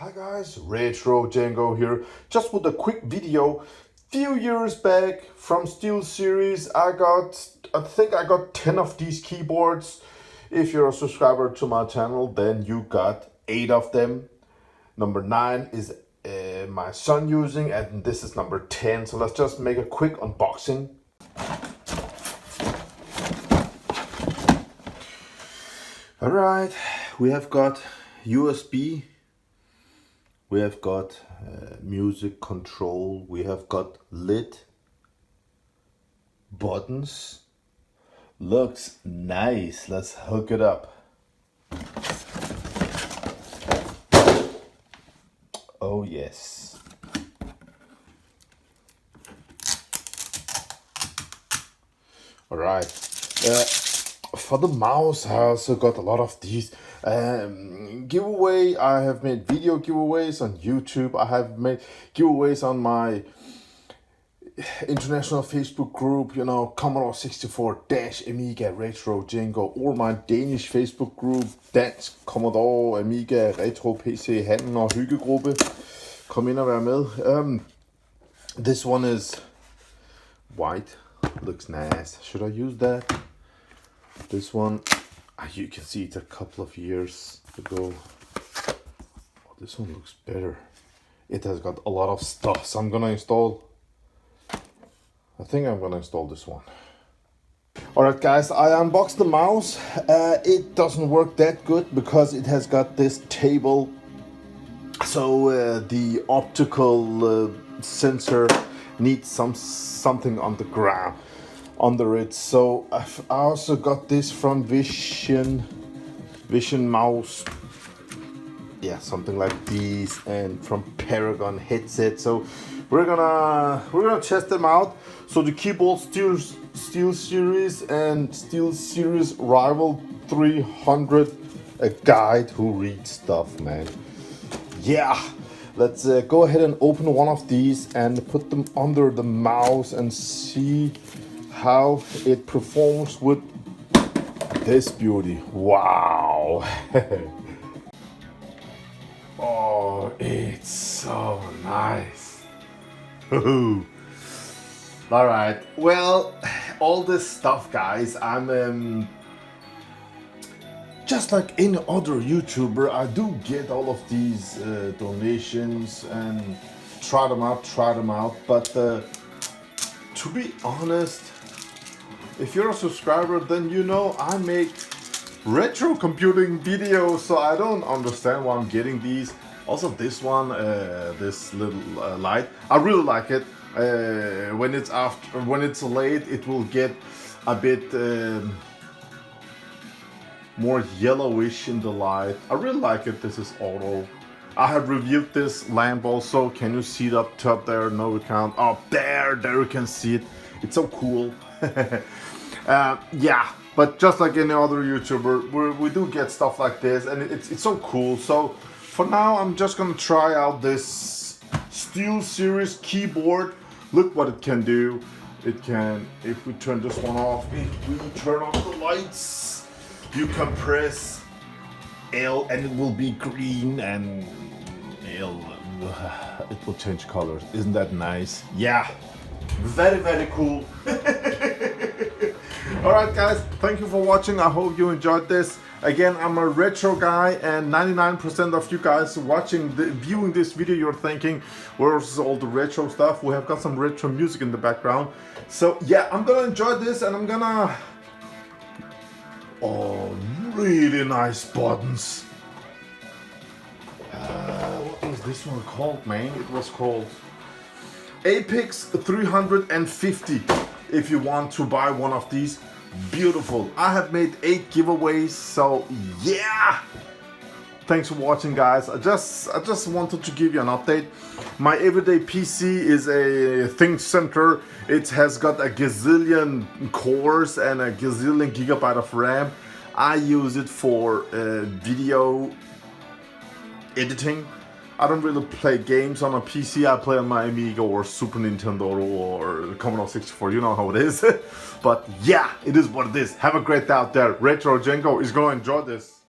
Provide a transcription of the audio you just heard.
Hi guys, Retro Django here, just with a quick video. Few years back from Steelseries, I think I got 10 of these keyboards. If you're a subscriber to my channel, then you got 8 of them. Number 9 is my son using, and this is number 10. So let's just make a quick unboxing. All right, we have got USB. We have got music control, we have got lid, buttons. Looks nice, let's hook it up. Oh yes. Alright, for the mouse I also got a lot of these giveaway. I have made video giveaways on YouTube. I have made giveaways on my international Facebook group, you know, Commodore 64-Amiga Retro Django, or my Danish Facebook group, Dansk Commodore Amiga Retro PC Handel og Hyggegruppe. Kom ind og vær med. This one is white, looks nice. Should I use that? This one, you can see it's a couple of years ago. Oh, this one looks better. It has got a lot of stuff, so I'm gonna install. I think I'm gonna install this one. Alright guys, I unboxed the mouse. It doesn't work that good because it has got this table. So the optical sensor needs something on the ground under it. So I also got this from Vision mouse, yeah, something like these, and from Paragon headset. So we're gonna test them out. So the keyboard Steelseries and Steelseries Rival 300, a guide who reads stuff, man. Yeah, let's go ahead and open one of these and put them under the mouse and see how it performs with this beauty. Wow. Oh, it's so nice. All right, well, all this stuff, guys, I'm just like any other YouTuber, I do get all of these donations and try them out, but to be honest, if you're a subscriber, then you know I make retro computing videos, so I don't understand why I'm getting these. Also this one, this little light, I really like it. When it's late, it will get a bit more yellowish in the light. I really like it. This is auto. I have reviewed this lamp also. Can you see it up top there? No, we can't. Oh, there you can see it. It's so cool. Yeah, but just like any other YouTuber, we do get stuff like this, and it's so cool. So for now, I'm just gonna try out this Steelseries keyboard. Look what it can do. It can, if we turn this one off, if we turn off the lights, you can press L and it will be green, and L, it will change colors. Isn't that nice? Yeah, very, very cool. Alright guys, thank you for watching. I hope you enjoyed this. Again, I'm a retro guy, and 99% of you guys viewing this video, you're thinking, where's all the retro stuff? We have got some retro music in the background. So yeah, I'm gonna enjoy this, and I'm gonna... Oh, really nice buttons. What was this one called, man? It was called APEX 350. If you want to buy one of these, beautiful. I have made 8 giveaways, so yeah. Thanks for watching, guys. I just wanted to give you an update. My everyday PC is a Think Center. It has got a gazillion cores and a gazillion gigabyte of RAM. I use it for video editing. I don't really play games on a PC. I play on my Amiga or Super Nintendo or Commodore 64. You know how it is. But yeah, it is what it is. Have a great day out there. Retro Django is going to enjoy this.